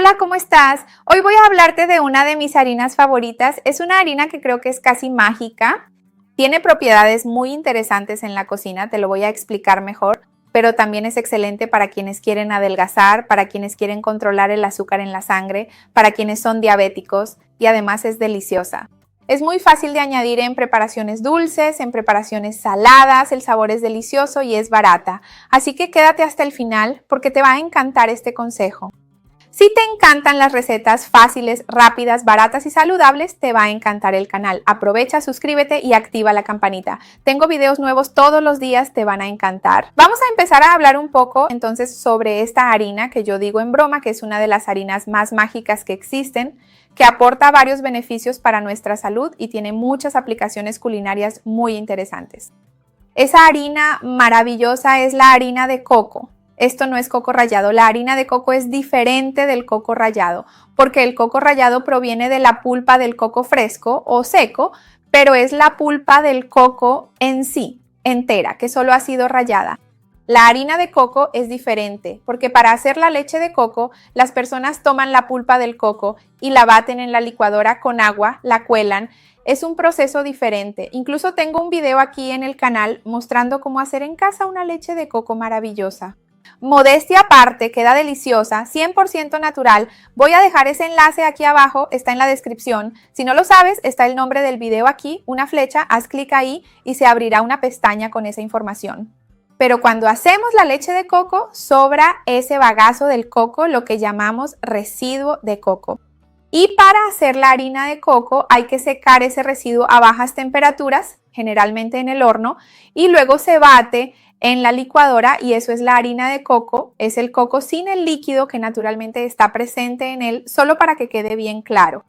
Hola, ¿cómo estás? Hoy voy a hablarte de una de mis harinas favoritas. Es una harina que creo que es casi mágica. Tiene propiedades muy interesantes en la cocina, te lo voy a explicar mejor, pero también es excelente para quienes quieren adelgazar, para quienes quieren controlar el azúcar en la sangre, para quienes son diabéticos y además es deliciosa. Es muy fácil de añadir en preparaciones dulces, en preparaciones saladas, el sabor es delicioso y es barata. Así que quédate hasta el final porque te va a encantar este consejo. Si te encantan las recetas fáciles, rápidas, baratas y saludables, te va a encantar el canal. Aprovecha, suscríbete y activa la campanita. Tengo videos nuevos todos los días, te van a encantar. Vamos a empezar a hablar un poco entonces sobre esta harina que yo digo en broma, que es una de las harinas más mágicas que existen, que aporta varios beneficios para nuestra salud y tiene muchas aplicaciones culinarias muy interesantes. Esa harina maravillosa es la harina de coco. Esto no es coco rallado, la harina de coco es diferente del coco rallado, porque el coco rallado proviene de la pulpa del coco fresco o seco, pero es la pulpa del coco en sí, entera, que solo ha sido rallada. La harina de coco es diferente, porque para hacer la leche de coco, las personas toman la pulpa del coco y la baten en la licuadora con agua, la cuelan. Es un proceso diferente. Incluso tengo un video aquí en el canal mostrando cómo hacer en casa una leche de coco maravillosa. Modestia aparte, queda deliciosa, 100% natural. Voy a dejar ese enlace aquí abajo, está en la descripción. Si no lo sabes, está el nombre del video aquí, una flecha, haz clic ahí y se abrirá una pestaña con esa información. Pero cuando hacemos la leche de coco, sobra ese bagazo del coco, lo que llamamos residuo de coco. Y para hacer la harina de coco hay que secar ese residuo a bajas temperaturas, generalmente en el horno, y luego se bate en la licuadora y eso es la harina de coco, es el coco sin el líquido que naturalmente está presente en él, solo para que quede bien claro.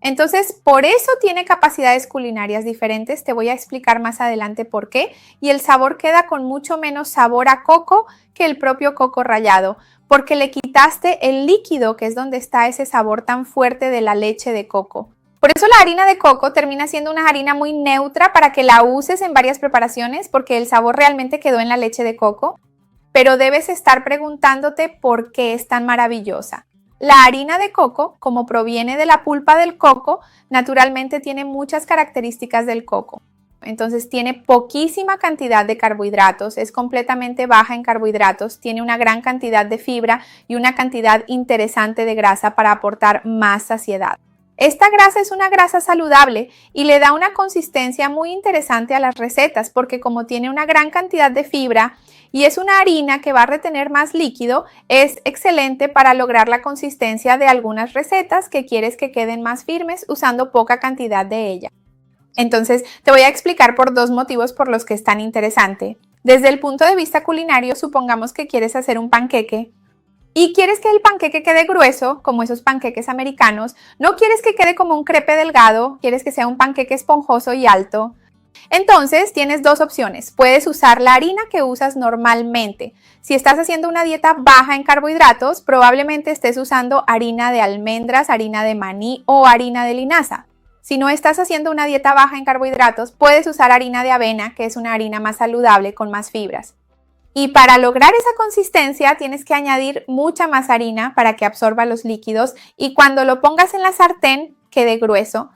Entonces, por eso tiene capacidades culinarias diferentes, te voy a explicar más adelante por qué, y el sabor queda con mucho menos sabor a coco que el propio coco rallado, porque le quitaste el líquido, que es donde está ese sabor tan fuerte de la leche de coco. Por eso la harina de coco termina siendo una harina muy neutra para que la uses en varias preparaciones porque el sabor realmente quedó en la leche de coco, pero debes estar preguntándote por qué es tan maravillosa. La harina de coco, como proviene de la pulpa del coco, naturalmente tiene muchas características del coco. Entonces tiene poquísima cantidad de carbohidratos, es completamente baja en carbohidratos, tiene una gran cantidad de fibra y una cantidad interesante de grasa para aportar más saciedad. Esta grasa es una grasa saludable y le da una consistencia muy interesante a las recetas porque como tiene una gran cantidad de fibra y es una harina que va a retener más líquido, es excelente para lograr la consistencia de algunas recetas que quieres que queden más firmes usando poca cantidad de ella. Entonces te voy a explicar por dos motivos por los que es tan interesante. Desde el punto de vista culinario, supongamos que quieres hacer un panqueque y quieres que el panqueque quede grueso, como esos panqueques americanos, no quieres que quede como un crepe delgado, quieres que sea un panqueque esponjoso y alto. Entonces tienes dos opciones, puedes usar la harina que usas normalmente. Si estás haciendo una dieta baja en carbohidratos, probablemente estés usando harina de almendras, harina de maní o harina de linaza. Si no estás haciendo una dieta baja en carbohidratos, puedes usar harina de avena, que es una harina más saludable con más fibras. Y para lograr esa consistencia tienes que añadir mucha más harina para que absorba los líquidos y cuando lo pongas en la sartén quede grueso.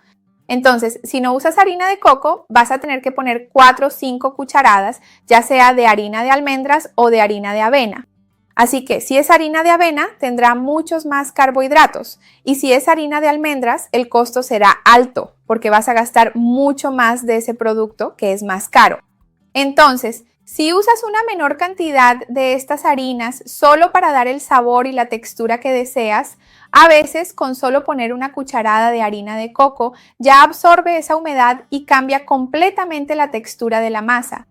Entonces, si no usas harina de coco, vas a tener que poner 4 o 5 cucharadas, ya sea de harina de almendras o de harina de avena. Así que si es harina de avena, tendrá muchos más carbohidratos y si es harina de almendras, el costo será alto porque vas a gastar mucho más de ese producto que es más caro. Entonces, si usas una menor cantidad de estas harinas solo para dar el sabor y la textura que deseas, a veces con solo poner una cucharada de harina de coco ya absorbe esa humedad y cambia completamente la textura de la masa.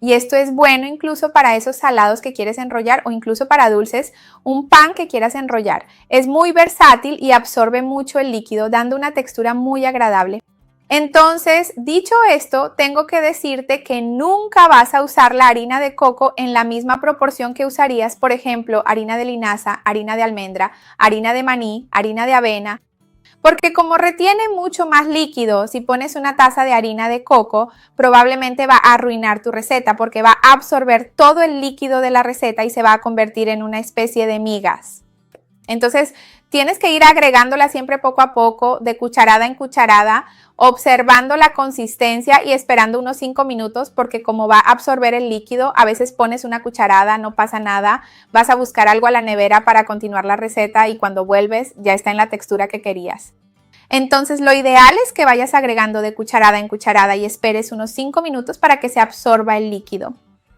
Y esto es bueno incluso para esos salados que quieres enrollar o incluso para dulces, un pan que quieras enrollar. Es muy versátil y absorbe mucho el líquido, dando una textura muy agradable. Entonces, dicho esto, tengo que decirte que nunca vas a usar la harina de coco en la misma proporción que usarías, por ejemplo, harina de linaza, harina de almendra, harina de maní, harina de avena, porque como retiene mucho más líquido, si pones una taza de harina de coco, probablemente va a arruinar tu receta porque va a absorber todo el líquido de la receta y se va a convertir en una especie de migas. Entonces, tienes que ir agregándola siempre poco a poco, de cucharada en cucharada, observando la consistencia y esperando unos 5 minutos porque como va a absorber el líquido, a veces pones una cucharada, no pasa nada, vas a buscar algo a la nevera para continuar la receta y cuando vuelves ya está en la textura que querías. Entonces, lo ideal es que vayas agregando de cucharada en cucharada y esperes unos 5 minutos para que se absorba el líquido.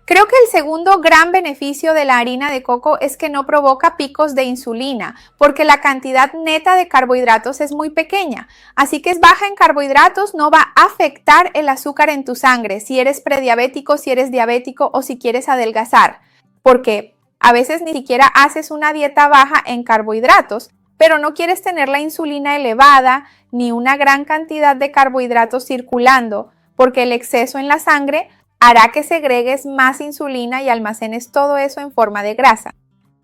Creo que el segundo gran beneficio de la harina de coco es que no provoca picos de insulina, porque la cantidad neta de carbohidratos es muy pequeña, así que es baja en carbohidratos, no va a afectar el azúcar en tu sangre, si eres prediabético, si eres diabético o si quieres adelgazar, porque a veces ni siquiera haces una dieta baja en carbohidratos, pero no quieres tener la insulina elevada ni una gran cantidad de carbohidratos circulando, porque el exceso en la sangre hará que segregues más insulina y almacenes todo eso en forma de grasa.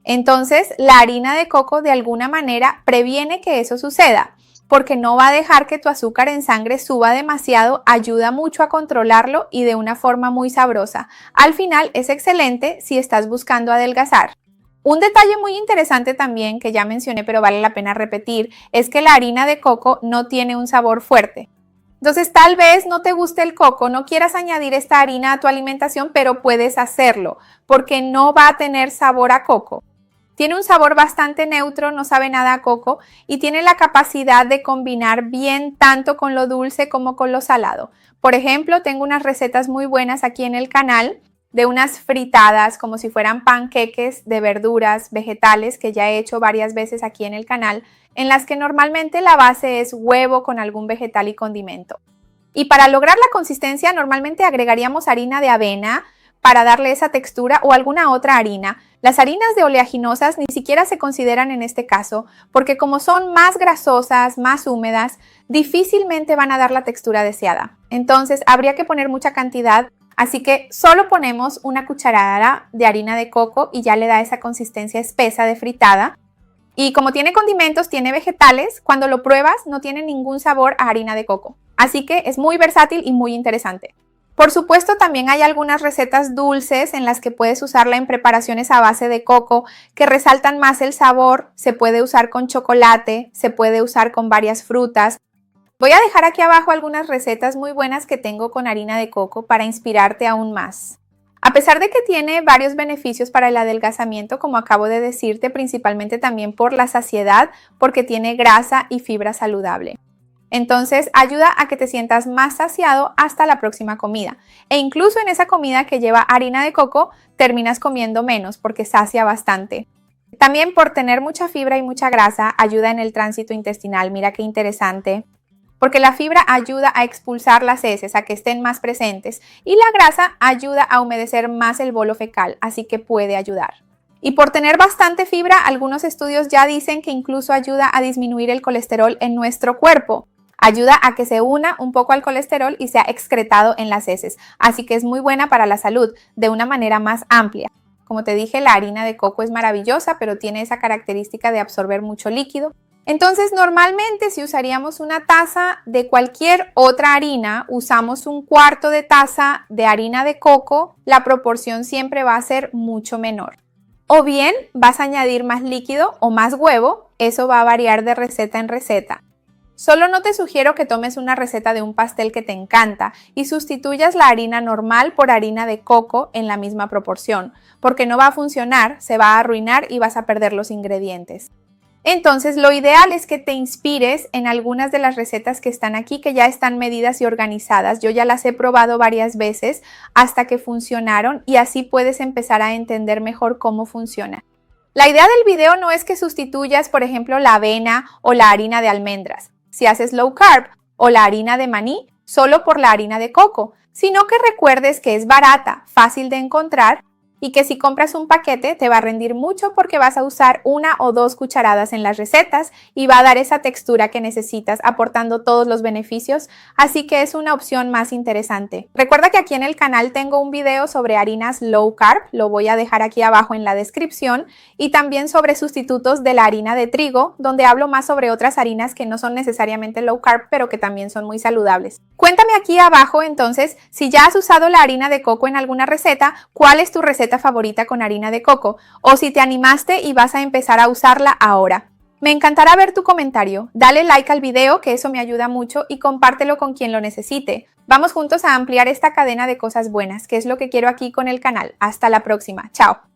Entonces, la harina de coco de alguna manera previene que eso suceda, porque no va a dejar que tu azúcar en sangre suba demasiado, ayuda mucho a controlarlo y de una forma muy sabrosa. Al final es excelente si estás buscando adelgazar. Un detalle muy interesante también que ya mencioné pero vale la pena repetir es que la harina de coco no tiene un sabor fuerte. Entonces tal vez no te guste el coco, no quieras añadir esta harina a tu alimentación, pero puedes hacerlo porque no va a tener sabor a coco. Tiene un sabor bastante neutro, no sabe nada a coco y tiene la capacidad de combinar bien tanto con lo dulce como con lo salado. Por ejemplo, tengo unas recetas muy buenas aquí en el canal de unas fritadas como si fueran panqueques de verduras, vegetales que ya he hecho varias veces aquí en el canal, en las que normalmente la base es huevo con algún vegetal y condimento. Y para lograr la consistencia normalmente agregaríamos harina de avena para darle esa textura o alguna otra harina. Las harinas de oleaginosas ni siquiera se consideran en este caso porque como son más grasosas, más húmedas, difícilmente van a dar la textura deseada. Entonces habría que poner mucha cantidad, así que solo ponemos una cucharada de harina de coco y ya le da esa consistencia espesa de fritada. Y como tiene condimentos, tiene vegetales, cuando lo pruebas no tiene ningún sabor a harina de coco. Así que es muy versátil y muy interesante. Por supuesto, también hay algunas recetas dulces en las que puedes usarla en preparaciones a base de coco que resaltan más el sabor. Se puede usar con chocolate, se puede usar con varias frutas. Voy a dejar aquí abajo algunas recetas muy buenas que tengo con harina de coco para inspirarte aún más. A pesar de que tiene varios beneficios para el adelgazamiento, como acabo de decirte, principalmente también por la saciedad, porque tiene grasa y fibra saludable. Entonces ayuda a que te sientas más saciado hasta la próxima comida. E incluso en esa comida que lleva harina de coco, terminas comiendo menos porque sacia bastante. También por tener mucha fibra y mucha grasa, ayuda en el tránsito intestinal. Mira qué interesante. Porque la fibra ayuda a expulsar las heces, a que estén más presentes, y la grasa ayuda a humedecer más el bolo fecal, así que puede ayudar. Y por tener bastante fibra, algunos estudios ya dicen que incluso ayuda a disminuir el colesterol en nuestro cuerpo. Ayuda a que se una un poco al colesterol y sea excretado en las heces, así que es muy buena para la salud de una manera más amplia. Como te dije, la harina de coco es maravillosa, pero tiene esa característica de absorber mucho líquido. Entonces, normalmente si usaríamos una taza de cualquier otra harina, usamos 1/4 de taza de harina de coco, la proporción siempre va a ser mucho menor. O bien vas a añadir más líquido o más huevo, eso va a variar de receta en receta. Solo no te sugiero que tomes una receta de un pastel que te encanta y sustituyas la harina normal por harina de coco en la misma proporción, porque no va a funcionar, se va a arruinar y vas a perder los ingredientes. Entonces, lo ideal es que te inspires en algunas de las recetas que están aquí, que ya están medidas y organizadas. Yo ya las he probado varias veces hasta que funcionaron y así puedes empezar a entender mejor cómo funciona. La idea del video no es que sustituyas, por ejemplo, la avena o la harina de almendras, si haces low carb, o la harina de maní, solo por la harina de coco, sino que recuerdes que es barata, fácil de encontrar y que si compras un paquete te va a rendir mucho porque vas a usar 1 o 2 cucharadas en las recetas y va a dar esa textura que necesitas, aportando todos los beneficios, así que es una opción más interesante. Recuerda que aquí en el canal tengo un video sobre harinas low carb, lo voy a dejar aquí abajo en la descripción, y también sobre sustitutos de la harina de trigo, donde hablo más sobre otras harinas que no son necesariamente low carb, pero que también son muy saludables. Cuéntame aquí abajo entonces, si ya has usado la harina de coco en alguna receta, ¿cuál es tu receta receta favorita con harina de coco o si te animaste y vas a empezar a usarla ahora. Me encantará ver tu comentario. Dale like al video, que eso me ayuda mucho, y compártelo con quien lo necesite. Vamos juntos a ampliar esta cadena de cosas buenas, que es lo que quiero aquí con el canal. Hasta la próxima. Chao.